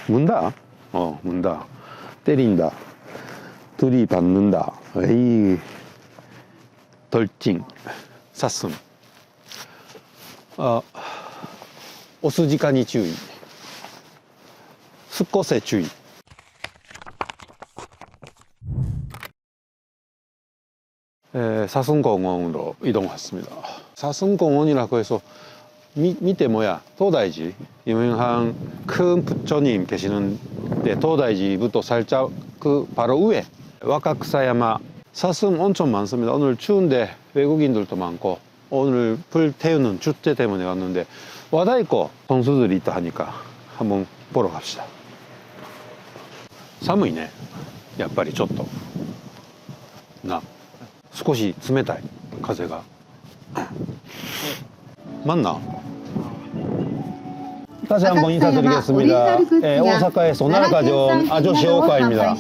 문다? 문다. 때린다. 들이받는다. 에이, 돌진, 사슴. 오스지카니注意. 숫꽃에 주의. 사슴공원으로 이동했습니다. 사슴공원이라고 해서 밑에 뭐야? 도다이지. 유명한 큰 부처님 계시는데 도다이지부터 살짝 그 바로 위에 와카쿠사야마 사슴 엄청 많습니다. 오늘 추운데 외국인들도 많고 오늘 불 태우는 주제 때문에 왔는데 와다이코 선수들이 있다 하니까 한번 보러 갑시다. 寒いね。やっぱりちょっとな少し冷たい風が맞나? 다시 한번 인사드리겠습니다. 오사카에서 나라가전 아저씨 오카입니다.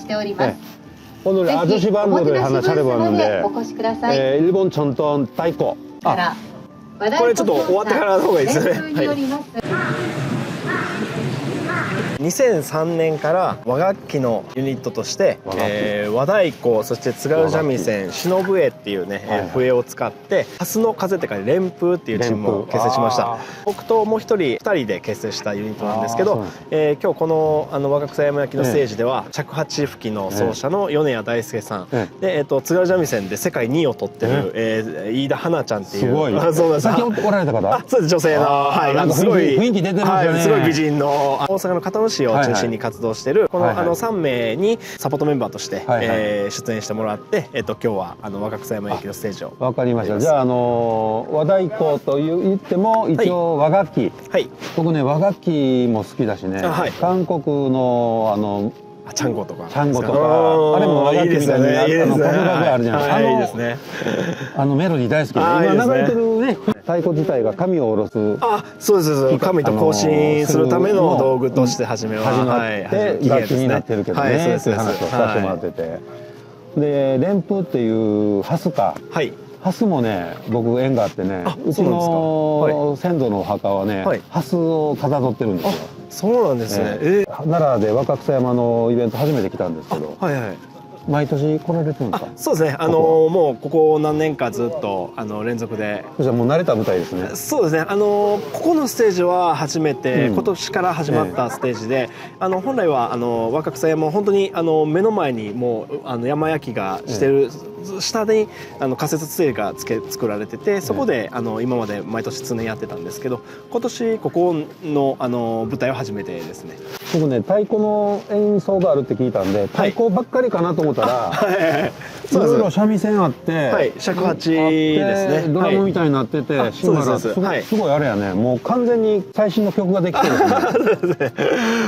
오늘 아저씨 반도를 하나 차려봤는데 일본 전통 타이코. これちょっと終わってからの方がいいですね。2003年から和楽器のユニットとして和太鼓、そして津軽三味線、篠笛っていうね笛を使って蓮の風って書いて連風っていうチームを結成しました。僕ともう一人2人で結成したユニットなんですけど、今日この若草山焼のステージでは尺八吹きの奏者の米谷大輔さんで、津軽三味線で世界2位を取ってる飯田花ちゃんっていう、そうです。先ほどおられた方？そうです、女性の、はい、すごい雰囲気出てますよね。すごい美人の大阪の片野市を中心に活動しているこの3名にサポートメンバーとして出演してもらって、今日は若草山駅のステージを。わかりました。じゃあ和太鼓と言っても一応和楽器。はい。僕ね和楽器も好きだしね。韓国のチャンゴとか。チャンゴとか。あれも和楽器みたいに小室があるじゃないですか。メロディー大好きで。今流れてるね太鼓自体が紙を下ろす。そうです。紙と交信するための道具として始まって楽器になってるけどね。そういう話をさせてもらってて。で連風っていうハスか。はい。ハスもね僕縁があってね、うちの先祖のお墓はねハスをかたどってるんですよ。そうなんですね。奈良で若草山のイベント初めて来たんですけど、毎年来られてるんですか？そうですね。もうここ何年かずっと連続で。そしたらもう慣れた舞台ですね。そうですね。ここのステージは初めて、今年から始まったステージで、本来は若草山本当に目の前にもう山焼きがしてる。下に仮設ステージが作られてて、そこで今まで毎年常にやってたんですけど、今年ここの舞台は初めてですね。僕ね太鼓の演奏があるって聞いたんで太鼓ばっかりかなと思ったら、いろいろ三味線あって、尺八ですね、ドラムみたいになってて、シンバルすごいあれやね、もう完全に最新の曲ができてるね。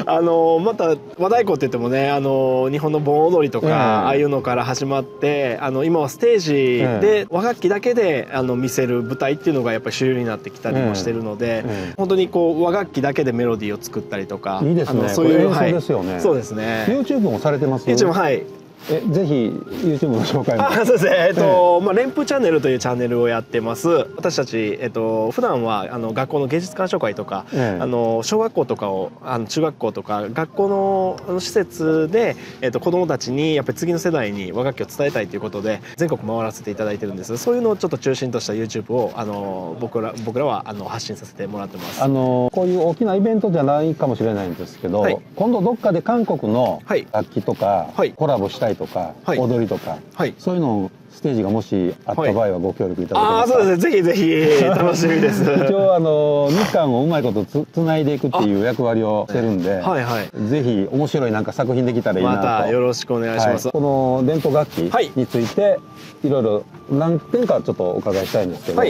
また和太鼓って言ってもね日本の盆踊りとかああいうのから始まって今はステージで和楽器だけで見せる舞台っていうのがやっぱり主流になってきたりもしてるので、本当にこう和楽器だけでメロディーを作ったりとか、いいですね。そういう演奏ですよね。そうですね。YouTube もされてます？ YouTube もはい。ぜひ YouTube の紹介も。そうですね。連風チャンネルというチャンネルをやってます。私たち普段は学校の芸術鑑賞会とか、小学校とかを中学校とか学校の施設で子どもたちにやっぱり次の世代に和楽器を伝えたいということで全国回らせていただいてるんです。そういうのをちょっと中心とした YouTube を僕らは発信させてもらってます。こういう大きなイベントじゃないかもしれないんですけど、今度どっかで韓国の楽器とかコラボしたいとか、踊りとか、そういうのをステージがもしあった場合はご協力いただけますか？そうですね。ぜひぜひ楽しみです。一応日韓をうまいことつないでいくっていう役割をしてるんで、ぜひ面白いなんか作品できたらいいなと。またよろしくお願いします。この伝統楽器についていろいろ何点かちょっとお伺いしたいんですけど、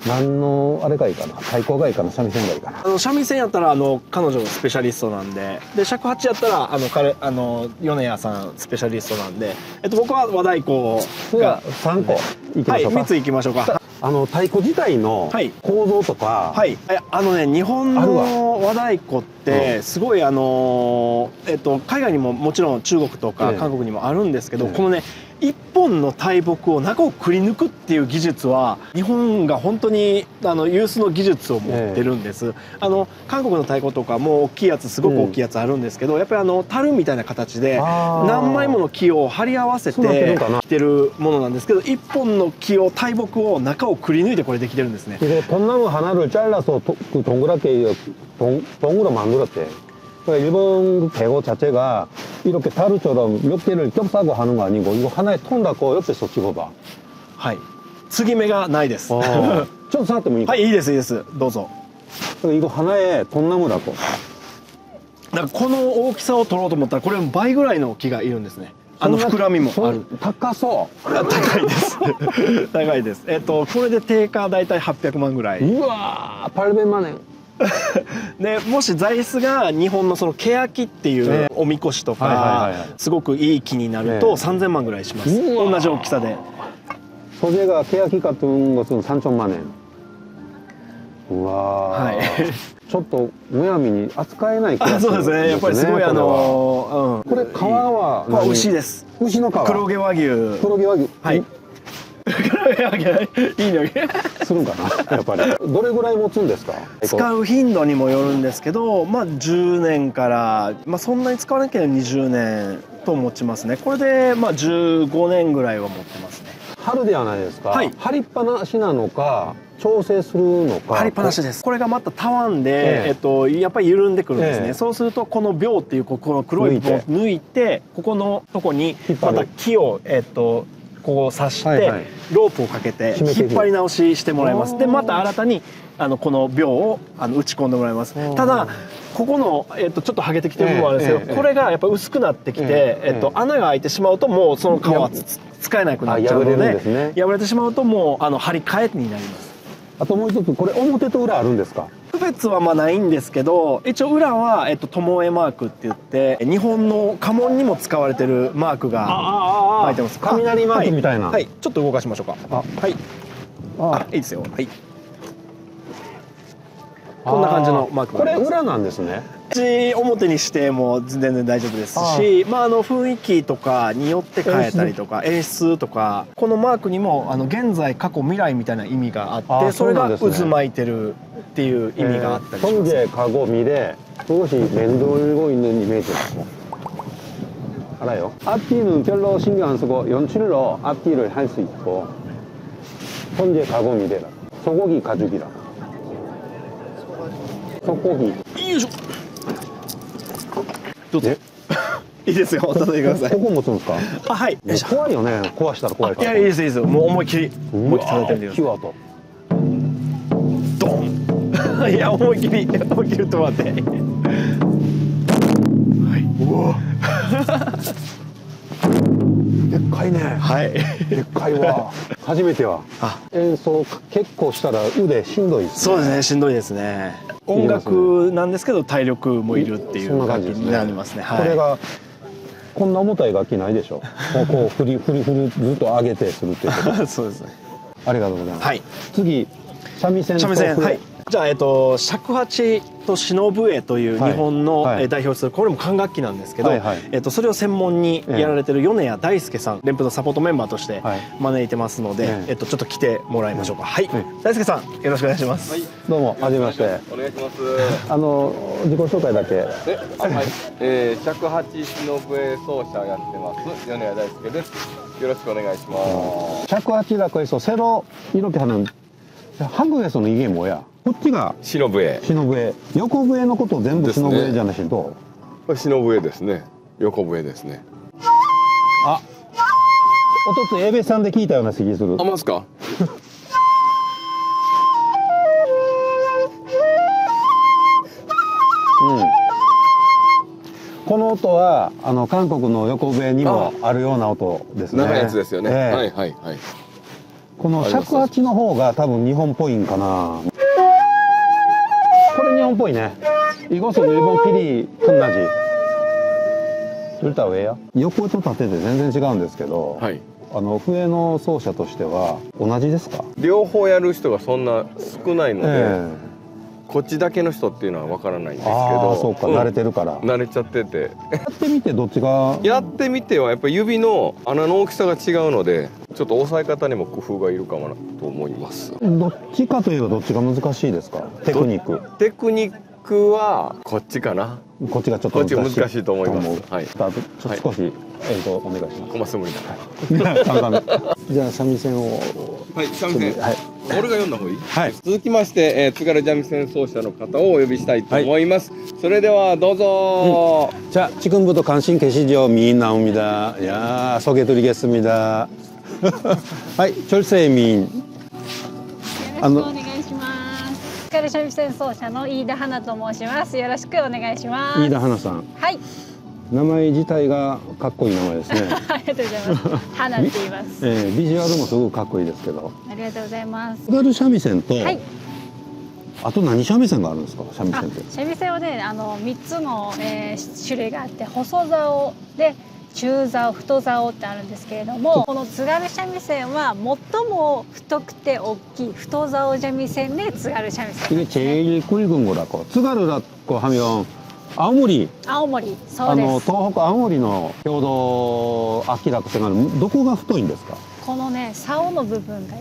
何のあれがいいかな、太鼓がいいかな、三味線がいいかな。三味線やったら彼女スペシャリストなんで、尺八やったら米谷さんスペシャリストなんで、僕は和太鼓が3個いきましょうか。3ついきましょうか。太鼓自体の構造とか、日本のの和太鼓ってすごい海外にももちろん中国とか韓国にもあるんですけど、このね一本の大木を中をくり抜くっていう技術は日本が本当に有数の技術を持ってるんです。韓国の太鼓とかも大きいやつすごく大きいやつあるんですけど、やっぱり樽みたいな形で何枚もの木を貼り合わせてきてるものなんですけど、一本の木を大木を中をくり抜いてこれできてるんですね。이거 돈나무 하나를 잘라서 그 동그랗게 동으로 만들었대. 그러니까 일본 배고 자체가 이렇게 다루처럼 몇 개를 겹싸고 하는 거 아니고 이거 하나에 톤 갖고 옆에서 집어봐. はい。継ぎ目がないです。좀触ってもいいか? はい、いいですいいです。どうぞ。 이거 하나에 돈나무라고. だからこの大きさを取ろうと思ったらこれ倍ぐらいの木がいるんですね。膨らみもある。高そう。高いです。高いです。これで定価だいたい800万ぐらい。うわー、800万円。でもし座椅子が日本のその欅っていうおみこしとかすごくいい木になると3000万ぐらいします。同じ大きさで。 소재가欅같은 것은 3천만 원. 우와. ちょっとむやみに扱えないクラスですね。そうですね。やっぱりすごいこれ皮は何？牛です。牛の皮。黒毛和牛。黒毛和牛。はい。黒毛和牛いいの？するんかな。やっぱり。どれぐらい持つんですか？使う頻度にもよるんですけど、まあ10年からそんなに使わなきゃ20年と持ちますね。これで15年ぐらいは持ってますね。春ではないですか。はい。張りっぱなしなのか。調整するのか。張りっぱなしです。これがまたたわんで、やっぱり緩んでくるんですね。そうするとこの鋲っていうこの黒い棒を抜いて、ここのとこにまた木をこう刺してロープをかけて引っ張り直ししてもらいます。でまた新たにこの鋲を打ち込んでもらいます。ただここのちょっと剥げてきてる部分もあるんですけど、これがやっぱ薄くなってきて穴が開いてしまうともうその皮は使えなくなっちゃうので、破れてしまうともう張り替えになります。 あともう一つこれ表と裏あるんですか？区別はないんですけど、一応裏は巴マークって言って日本の家紋にも使われてるマークが入ってます。雷マークみたいな。はい、ちょっと動かしましょうか。はい。いいですよ。はい。こんな感じのマークがあります。これ裏なんですね。表にしても全然大丈夫ですし、雰囲気とかによって変えたりとか演出とか、このマークにも現在過去未来みたいな意味があって、それが渦巻いてるっていう意味があったりします。 현재 과거 미래 그것이 맴돌고 있는 이미지라고 알아요. 앞뒤는 별로 신경 안 쓰고 연출로 앞뒤를 할 수 있고 현재 과거 미래라. 소고기 가죽이라. 소고기. よいしょ。どうぞ。いいですよ。叩いてください。ここ持つんですか？はい。怖いよね。壊したら怖いから。いやいいですいいですよ。もう思いっきり叩いてみてください。キワと。ドン。いや思いっきり打ってもらって。はい。うわ。でっかいね。はい。でっかいわ。初めては。演奏結構したら腕しんどいですね。そうですね。しんどいですね。音楽なんですけど体力もいるっていう感じになりますね。これがこんな重たい楽器ないでしょ。こう振りずっと上げてするっていうこと。そうですね。ありがとうございます。はい。次三味線。はい。じゃあ尺八と篠笛という日本の代表するこれも管楽器なんですけど、それを専門にやられてる米谷大輔さん、連符のサポートメンバーとして招いてますので、ちょっと来てもらいましょうか。はい。大輔さんよろしくお願いします。どうもはじめまして。お願いします。自己紹介だけ。はい。尺八篠笛奏者やってます米谷大輔です。よろしくお願いします。尺八라고 해서 새로 이렇게 하는 한국에서는 이게 뭐야?こっちが 篠笛。篠笛。横笛のことを全部篠笛じゃなしと。これ篠笛ですね。横笛ですね。あ、おとつエベさんで聞いたような気する。あ、ますか。この音は韓国の横笛にもあるような音ですね。長いやつですよね。はいはいはい。この尺八の方が多分日本っぽいんかな。これ日本っぽいね。이것은 일본 피리 끝나지. 둘 다 왜요?横と縦で全然違うんですけど、はい。笛の奏者としては同じですか？両方やる人がそんな少ないので、こっちだけの人っていうのはわからないんですけああど、そうか、慣れてるから。慣れちゃってて、やってみてどっちがやってみてはやっぱり指の穴の大きさが違うので、ちょっと押さえ方にも工夫がいるかもなと思います。どっちかといえばどっちが難しいですか？テクニック。テクニックはこっちかな。こっちがちょっとこっちが難しいと思います思うはいちょっと少し、お願いしコマス無理だ。ますじゃあ三味線をはい、三味線。はい俺が読んだ方がいい？はい続きまして、津軽三味線奏者の方をお呼びしたいと思います。それではどうぞ。 자, 지금부터 관심 계시죠? 미인 나옵니다. 야, 소개드리겠습니다. 하이, 절세의 미인. よろしくお願いします。津軽三味線奏者の飯田花と申します。よろしくお願いします。 이다 하나さん。はい、名前自体がかっこいい名前ですね。ありがとうございます。花って言います。ビジュアルもすごくかっこいいですけど。ありがとうございます。津軽三味線と、はい、あと何三味線があるんですか？三味あ線って。三味線はね、3つの、種類があって、細竿で中竿、太竿ってあるんですけれども、この津軽三味線は最も太くて大きい太竿三味線で津軽三味線。 이게 제일 굵은 거라고.津軽라고 하면 아무리 青森、そうです。 東北青森の郷土楽器だと생각하면どこが太いんですか？このね、竿の部分が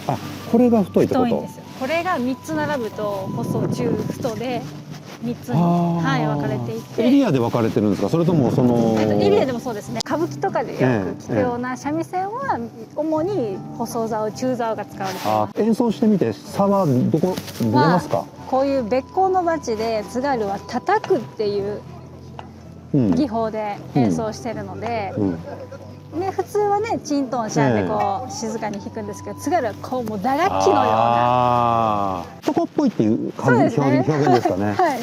あ、これが太いってこと太いんですよ。これが3つ並ぶと細中太で3つに、あーはい、分かれていて、エリアで分かれてるんですか？それともそのエリアでもそうですね。歌舞伎とかでよく聞くような三味線は主に細竿、中竿が使われていま演奏してみて差はどこ出ますか？す。こういうべっ甲のバチで津軽は叩くっていううん技法で演奏してるので、うんね、普通はねチントンシャンでこう静かに弾くんですけど、津軽はこうもう打楽器のような。あー男っぽいっていうそうですね。表現ですかね。はい。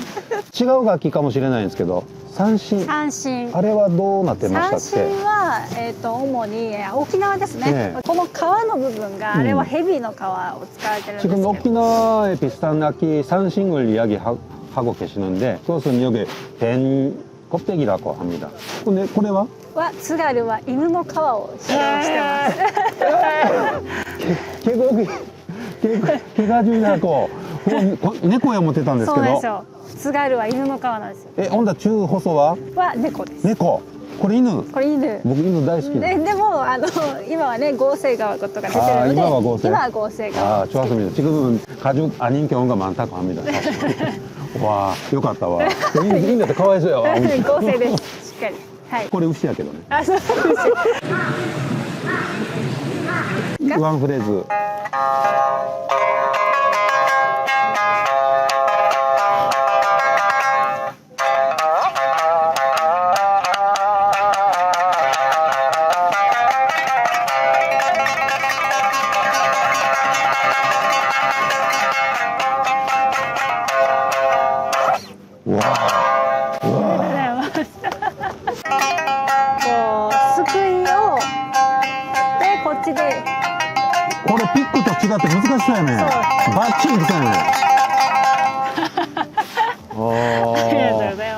違う楽器かもしれないんですけど、三振三振。あれはどうなってました三っけ？振は、主に沖縄ですね、ええこの皮の部分が、あれは蛇の皮を使われてるんですけ 지금 ど、 오키나와의 비슷한 악기 산싱을 이야기하고 계시는데 그것은 여기 된 껍데기라고 합니다. 근데 これは津軽は犬の皮を使用してます。 개고기 개가지고猫や持ってたんですそうけどなんですよ。津軽は犬の皮なんですよ。ほんだら中細は猫です。猫これ犬これ犬。僕犬大好きでも今はね合成川とか出てるので、あ、今は合成。今は合成川。 아, 좋았습니다. 지금은 가죽 아닌 경우가 많다고 합니다. 와, よかったわ. 인데かわいそうやわ. 合成です。しっかり。はい。これ牛やけどね. あ、そうです。ワンフレーズ. 와, ありがとうございます。こうすくいをでこっちで。 これピックと違って難しそうやね。バッチリしたよね。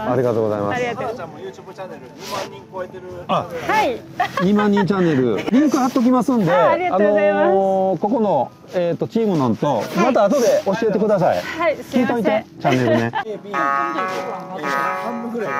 ありがとうございます。ありがとうございます。ちゃんも YouTube チャンネル2万人超えてる。はい。 2万人チャンネルリンク貼っときますんで、ありがとうございますここのチームのとまた後で教えてください。はい、す聞いといいません。てチャンネルね。 AB 半分ぐらいかな。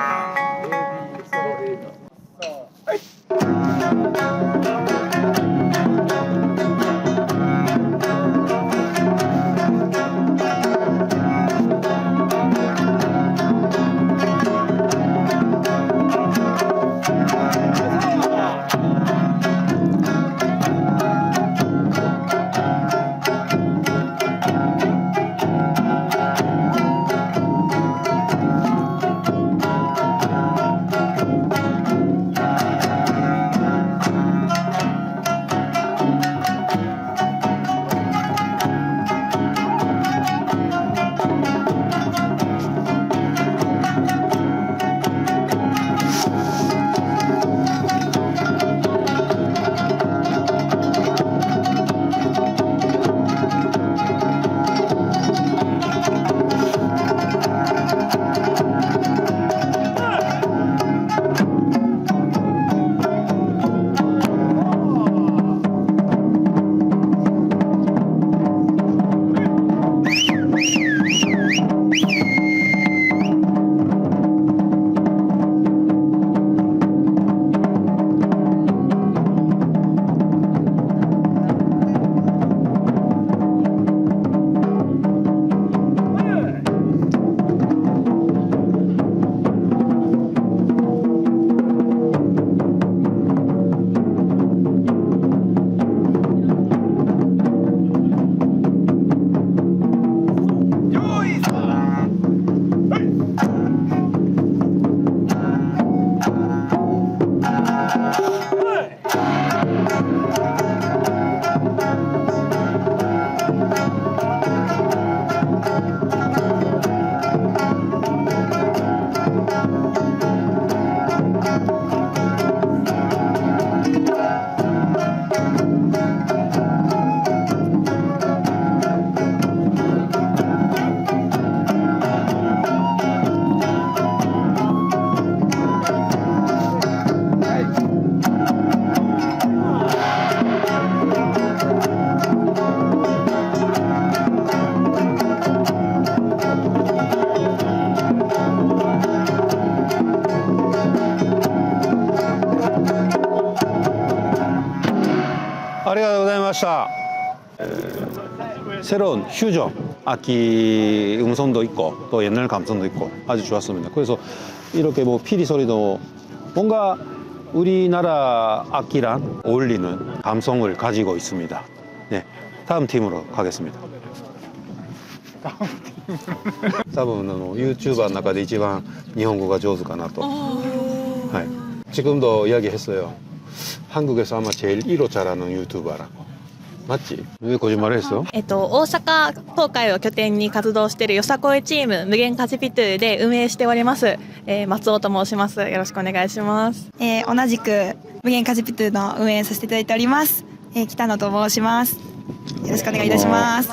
ありがとうございました. 새로운 퓨전 악기 음성도 있고 또 옛날 감성도 있고 아주 좋았습니다. 그래서 이렇게 뭐 피리 소리도 뭔가 우리나라 악기랑 어울리는 감성을 가지고 있습니다. 네, 다음 팀으로 가겠습니다. 多分YouTuberの中で一番日本語が上手かなと. 네. 지금도 이야기했어요. 한국에서 아마 제일 1호 잘하는 유튜버라고. 맞지? 왜 거짓말을 했어? 大阪東海を拠点に活動しているよさこいチーム無限カジピトゥで運営しております、松尾と申します。よろしくお願いします。同じく無限カジピトゥの運営させていただいております、北野と申します。よろしくお願いいたします。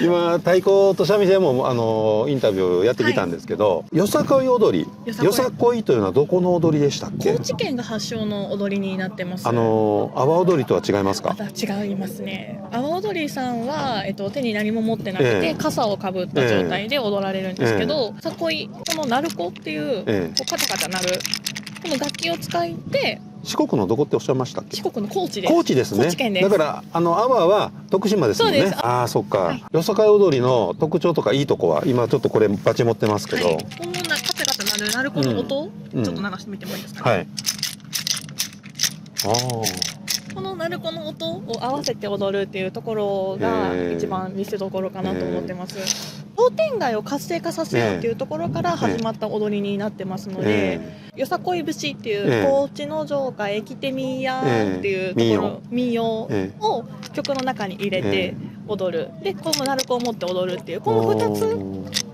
今太鼓と三味線もインタビューやってきたんですけど、よさこい踊り、よさこいというのはどこの踊りでしたっけ？高知県が発祥の踊りになってます。阿波踊りとは違いますか？また違いますね。阿波踊りさんは、手に何も持ってなくて、傘をかぶった状態で踊られるんですけど、よさこい、この鳴子っていう、こうカチャカチャ鳴るこの楽器を使って四国のどこっておっしゃいましたっけ？四国の高知です。高知ですね。高知県です。だから阿波は徳島ですもんね。そうです。ああ、そっか、はい。よさこい踊りの特徴とかいいとこは今ちょっとこれバチ持ってますけど、はい、このカチャカチャ鳴る鳴子の音、うん、ちょっと流してみてもいいですかね。はい。ああ。この鳴子の音を合わせて踊るっていうところが一番見せどころかなと思ってます。商店街を活性化させようっていうところから始まった踊りになってますので、よさこい節っていう高知の城下へ来てみやっていうところ、民謡を曲の中に入れて踊る。で、この鳴子を持って踊るっていうこの2つ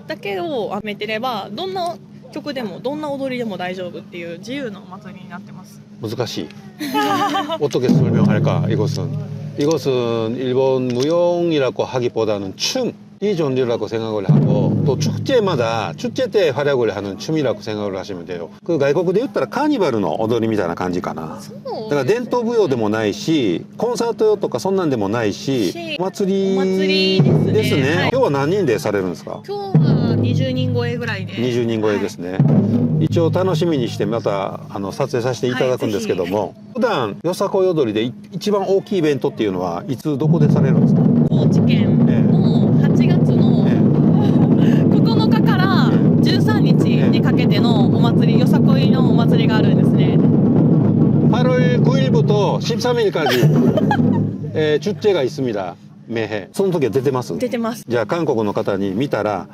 だけを集めてればどんな曲でもどんな踊りでも大丈夫っていう自由のお祭りになってます。難しい. 어떻게 설명할까 이것은? 이것은 일본 무용이라고 하기보다는 춤 이 종류라고 생각을 하고 또 축제마다 축제 때 활약을 하는 춤이라고 생각을 하시면 돼요. 그外国で言ったらカーニバルの踊りみたいな感じかな。だから伝統舞踊でもないしコンサートとかそんなんでもないしお祭りですね。今日は何人でされるんですか？今日は20人超えぐらいで。20人超えですね。一応楽しみにしてまた撮影させていただくんですけども、普段よさこい踊りで一番大きいイベントっていうのはいつどこでされるんですか？高知県の8月の9日から13日にかけてのお祭り、よさこいのお祭りがあるんですね。8월 9일부터 13일까지 축제가 있습니다. 매해. その時は出てます？出てます。じゃあ韓国の方に見たら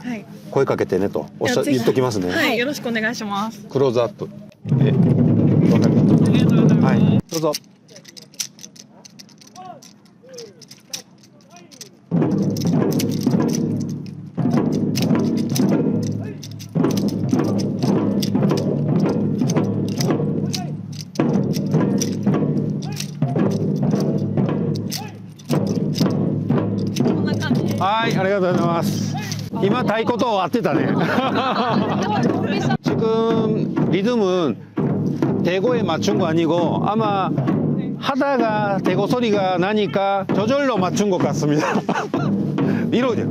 声かけてねと言っときますね。はい、よろしくお願いします。クローズアップ。わかりました。ありがとうございます。はい、どうぞ。はい、ありがとうございます。今太鼓と合ってたね。지금 리듬은 대고에 맞춘 거 아니고 아마 하다가 대고 소리가 나니까 저절로 맞춘 것 같습니다. 이러죠.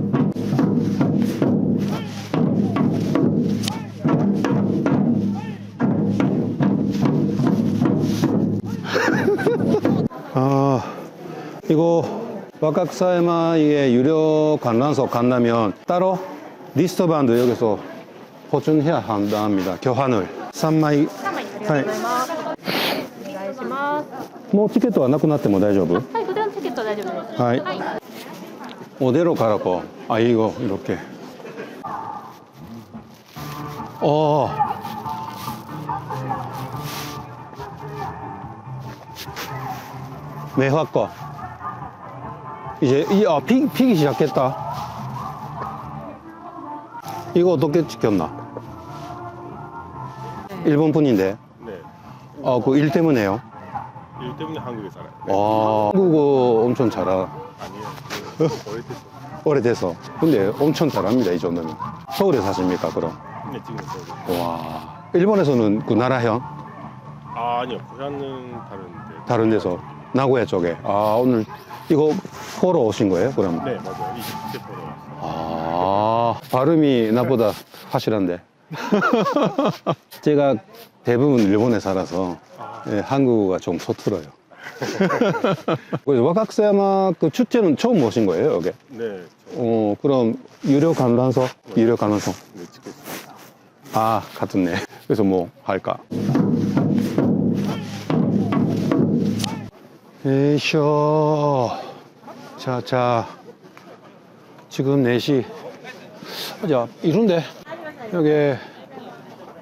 아, 이거 wakaksaema의 유료 관람석 간다면 따로 리스트밴드 여기서 보존해야 한답니다. 교환을 3枚 はい。お願いします。もうチケットはなくなっても大丈夫？はい、普段チケット大丈夫です。はい。어디로 가라고? 아, 이거 이렇게. 매화 거. 이제 피기 시작했다. 이거 어떻게 지켰나? 일본 분인데. 네. 그 일 때문에요. 일 때문에 한국에 살아요. 한국어 엄청 잘하. 아니에요. 오래됐어. 오래돼서. 근데 엄청 잘합니다, 이 정도면. 서울에 사십니까, 그럼? 근데 지금 서울. 와. 일본에서는 그 나라현? 아니요. 고향은 다른데. 다른 데서. 나고야 쪽에. 오늘 이거 보러 오신 거예요, 그럼? 네, 맞아요. 이 집에 보러 왔어요. 발음이 나보다 확실한데. 제가 대부분 일본에 살아서 한국어가 좀 서툴어요. 그래서 와카쿠사야마 그 축제는 처음 오신 거예요, 여기? 네. 그럼 유료 관람석? 유료 관람석? 네, 찍겠습니다. 같은네. 그래서 뭐 할까? 에이쇼. 자. 지금 4시. 자, 이런데. 여기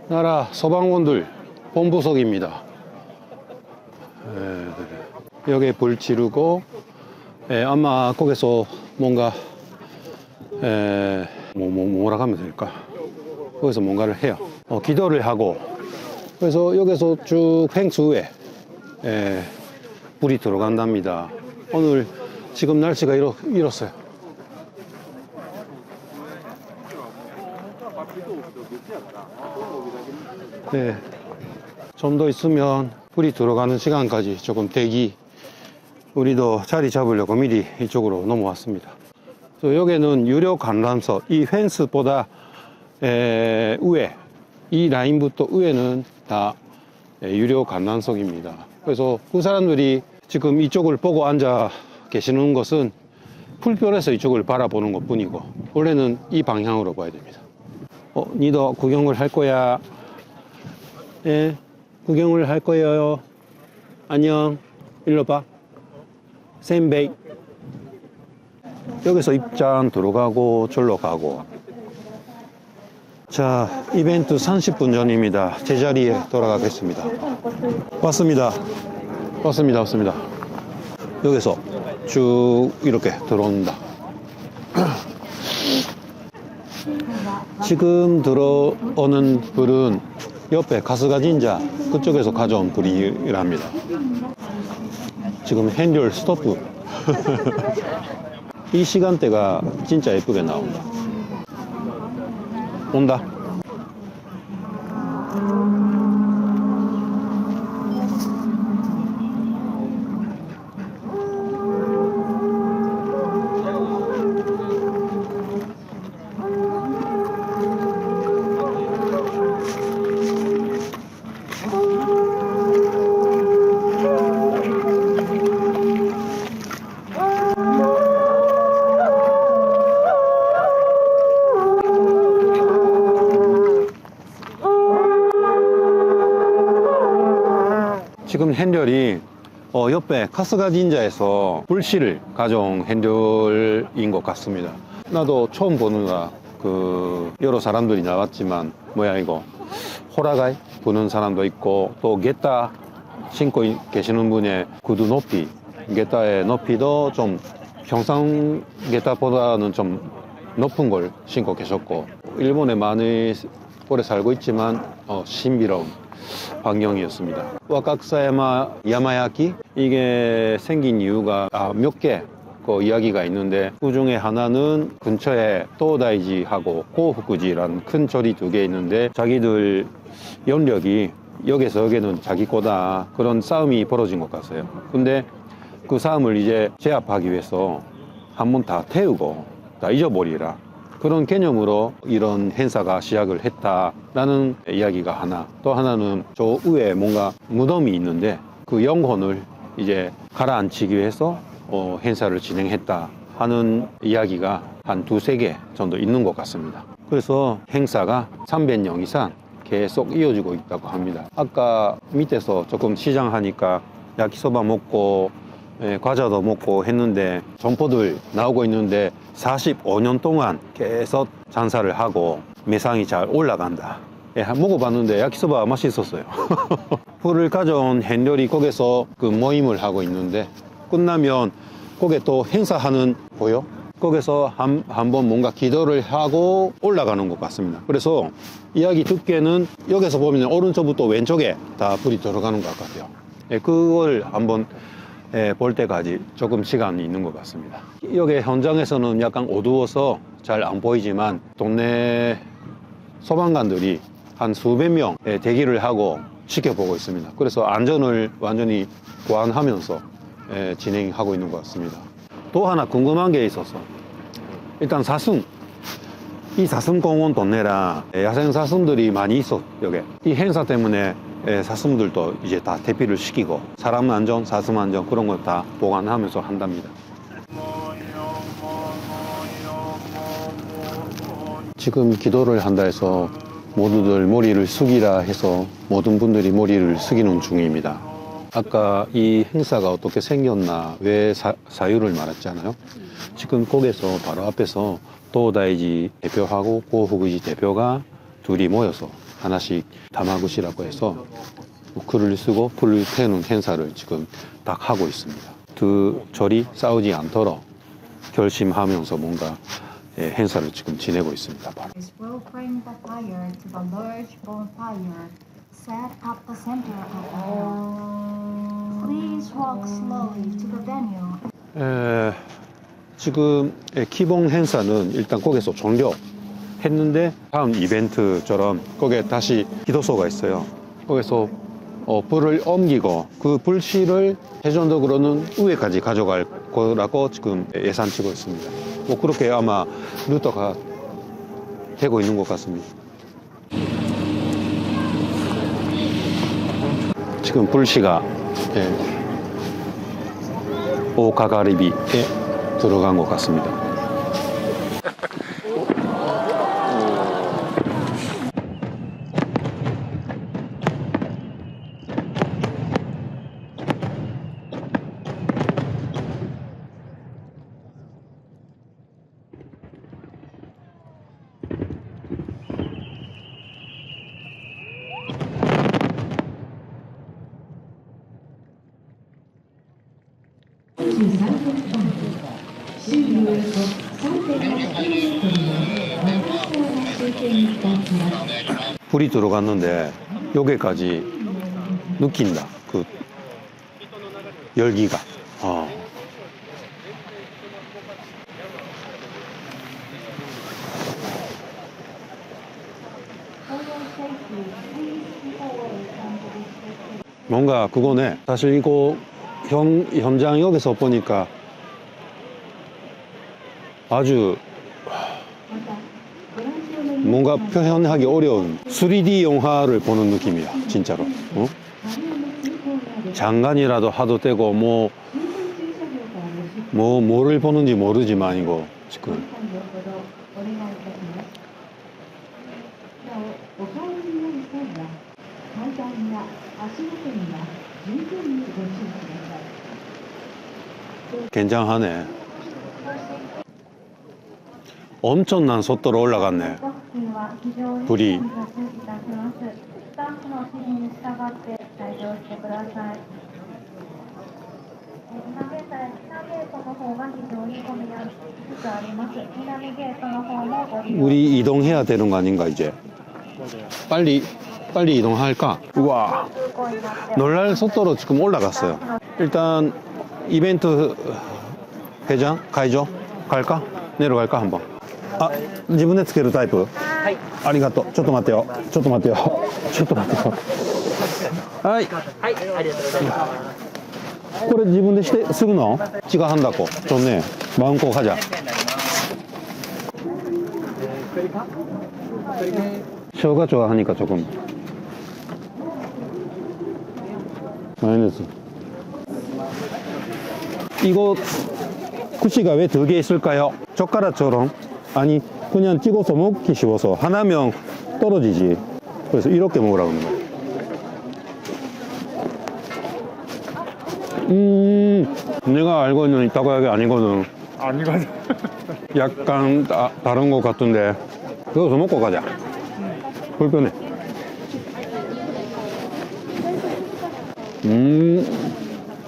나라 소방원들 본부석입니다. 여기 불 지르고, 아마 거기서 뭔가, 뭐라 하면 될까? 거기서 뭔가를 해요. 기도를 하고, 그래서 여기서 쭉 횡수 후에, 불이 들어간답니다. 오늘 지금 날씨가 이렇어요. 네. 좀 더 있으면 불이 들어가는 시간까지 조금 대기. 우리도 자리 잡으려고 미리 이쪽으로 넘어왔습니다. 여기는 유료 관람석, 이 펜스보다 위에, 이 라인부터 위에는 다 유료 관람석입니다. 그래서 그 사람들이 지금 이쪽을 보고 앉아 계시는 것은 불편해서 이쪽을 바라보는 것 뿐이고, 원래는 이 방향으로 봐야 됩니다. 니도 구경을 할 거야? 예, 구경을 할 거예요. 안녕. 일로 봐. 센베이. 여기서 입장 들어가고 절로 가고. 자, 이벤트 30분 전입니다. 제자리에 돌아가겠습니다. 왔습니다. 여기서 쭉 이렇게 들어온다. 지금 들어오는 불은 옆에 가스가 진자 그쪽에서 가져온 불이랍니다. 지금 핸들 스토프. 이 시간대가 진짜 예쁘게 나온다. 온다. 지금 핸들이 옆에 카스가 진자에서 불씨를 가져온 핸들인 것 같습니다. 나도 처음 보느라 여러 사람들이 나왔지만 뭐야 이거 호라가이 부는 사람도 있고, 또 게타 신고 계시는 분의 구두 높이, 게타의 높이도 좀 평상 게타보다는 좀 높은 걸 신고 계셨고, 일본에 많이 오래 살고 있지만 신비로운 광경이었습니다. 와카쿠사야마 야마야키, 이게 생긴 이유가 몇 개 이야기가 있는데, 그 중에 하나는 근처에 도다이지하고 고후쿠지라는 큰 절이 2개 있는데, 자기들 연력이 여기서 여기는 자기 거다, 그런 싸움이 벌어진 것 같아요. 근데 그 싸움을 이제 제압하기 위해서 한번 다 태우고 다 잊어버리라, 그런 개념으로 이런 행사가 시작을 했다라는 이야기가 하나, 또 하나는 저 위에 뭔가 무덤이 있는데 그 영혼을 이제 가라앉히기 위해서 행사를 진행했다 하는 이야기가 한 2-3개 정도 있는 것 같습니다. 그래서 행사가 300년 이상 계속 이어지고 있다고 합니다. 아까 밑에서 조금 시장하니까 야키소바 먹고 과자도 먹고 했는데, 점포들 나오고 있는데 45년 동안 계속 장사를 하고 매상이 잘 올라간다. 먹어봤는데 야키소바 맛있었어요. 불을 가져온 핸들이 거기서 그 모임을 하고 있는데, 끝나면 거기에 또 행사하는 보여? 거기서 한번 뭔가 기도를 하고 올라가는 것 같습니다. 그래서 이야기 듣기에는 여기서 보면 오른쪽부터 왼쪽에 다 불이 들어가는 것 같아요. 예, 그걸 한번 볼 때까지 조금 시간이 있는 것 같습니다. 여기 현장에서는 약간 어두워서 잘 안 보이지만 동네 소방관들이 한 수백 명 대기를 하고 지켜보고 있습니다. 그래서 안전을 완전히 보완하면서 진행하고 있는 것 같습니다. 또 하나 궁금한 게 있어서 일단 이 사슴공원 동네라 야생 사슴들이 많이 있어. 여기 이 행사 때문에 사슴들도 이제 다 대피를 시키고 사람 안전, 사슴 안전 그런 거 다 보관하면서 한답니다. 지금 기도를 한다 해서 모두들 머리를 숙이라 해서 모든 분들이 머리를 숙이는 중입니다. 아까 이 행사가 어떻게 생겼나 왜 사유를 말했잖아요. 지금 거기서 바로 앞에서 도다이지 대표하고 고후구지 대표가 둘이 모여서 하나씩 다마구시라고 해서 글을 쓰고 불을 태우는 행사를 지금 딱 하고 있습니다. 두 절이 싸우지 않도록 결심하면서 뭔가 행사를 지금 지내고 있습니다. 바로. is will bring the fire to the large bonfire set at the center of the hall. Please walk slowly to the venue. 지금 기본 행사는 일단 거기서 종료했는데 다음 이벤트처럼 거기에 다시 기도소가 있어요. 거기서 불을 옮기고 그 불씨를 최종적으로는 위에까지 가져갈 거라고 지금 예상치고 있습니다. 뭐 그렇게 아마 루트가 되고 있는 것 같습니다. 지금 불씨가 오가가리비에 들어간 것 같습니다. 불이 들어갔는데 여기까지 느낀다. 그 열기가. 뭔가 그거네. 사실 이거 현장 여기서 보니까 아주 뭔가 표현하기 어려운 3D 영화를 보는 느낌이야, 진짜로. 장관이라도 하도 되고 뭐를 보는지 모르지만 이거 지금 굉장하네. 엄청난 속도로 올라갔네. 불이. 우리 이동해야 되는 거 아닌가 이제? 빨리 이동할까? 우와, 놀랄 속도로 지금 올라갔어요. 일단 이벤트 회장 가이죠? 갈까? 내려갈까 한번. 아, 自分でつけるタイプ？はい。ありがとう。ちょっと待ってよ。ちょっと待ってよ。ちょっと待ってよ。はい。はい、ありがとうございます。これ自分でするの? 지가 한다고. 좋네. 마음껏 하자. 셔가 좋아하니까 조금. 마요네즈. 이거 쿠시가 왜 2개 있을까요? 젓가락처럼. 아니 그냥 찍어서 먹기 쉬워서 하나면 떨어지지. 그래서 이렇게 먹으라고 하는 거예요. 내가 알고 있는 이타코야키 아니거든. 아니거든. 약간 다른 것 같은데 그거 더 먹고 가자. 불편해.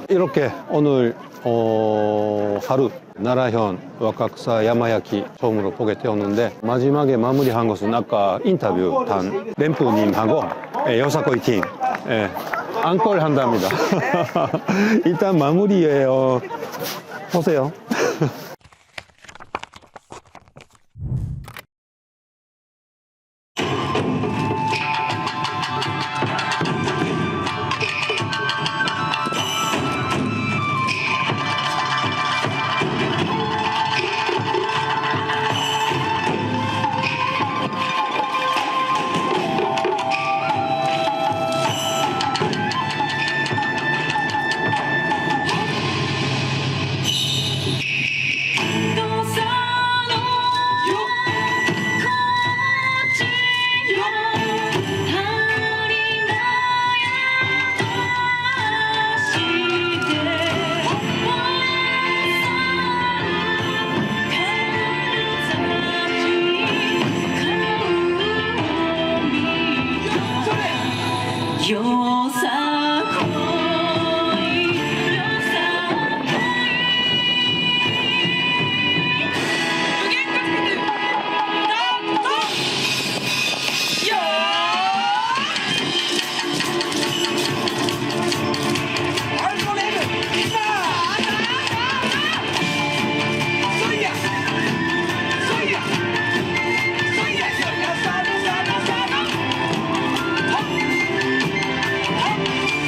이렇게 오늘 하루 나라현 wakaksa 야마야키 처음으로 보게 되었는데 마지막에 마무리한 것은 아까 인터뷰 단 램프님하고 여사코이 팀 앙콜 한답니다. 일단 마무리에 보세요.よさ